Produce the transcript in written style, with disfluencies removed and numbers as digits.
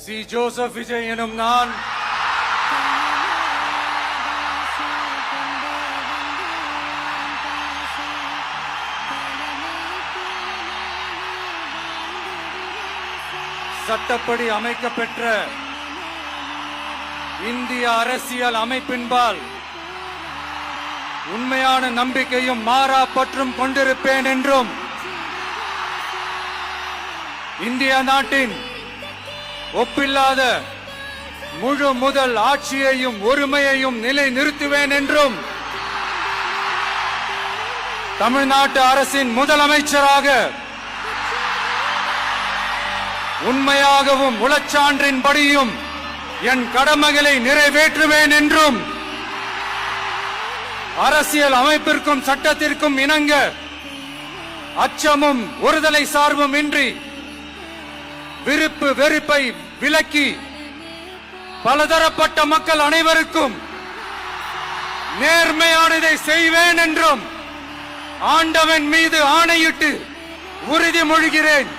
C Joseph Vijay எனும் நான் சட்டப்படி அமைக்கப்பெற்ற இந்திய அரசியல் அமைப்பின்பால் உண்மையான நம்பிக்கையும் மாறா பற்றும் கொண்டிருப்பேன் என்றும் இந்திய நாட்டின் ஒப்பில்லாத முழு முதல் ஆட்சியையும் ஒருமையையும் நிலை நிறுத்துவேன் என்றும் தமிழ்நாட்டு அரசின் முதலமைச்சராக உண்மையாகவும் உளச்சான்றின்படியும் என் கடமைகளை நிறைவேற்றுவேன் என்றும் அரசியல் அமைப்பிற்கும் சட்டத்திற்கும் இணங்க அச்சமும் ஒருதலை சார்பும் இன்றி விருப்பு வெறுப்பை விலக்கி பலதரப்பட்ட மக்கள் அனைவருக்கும் நேர்மையானதை செய்வேன் என்றும் ஆண்டவன் மீது ஆணையிட்டு உறுதிமொழிகிறேன்.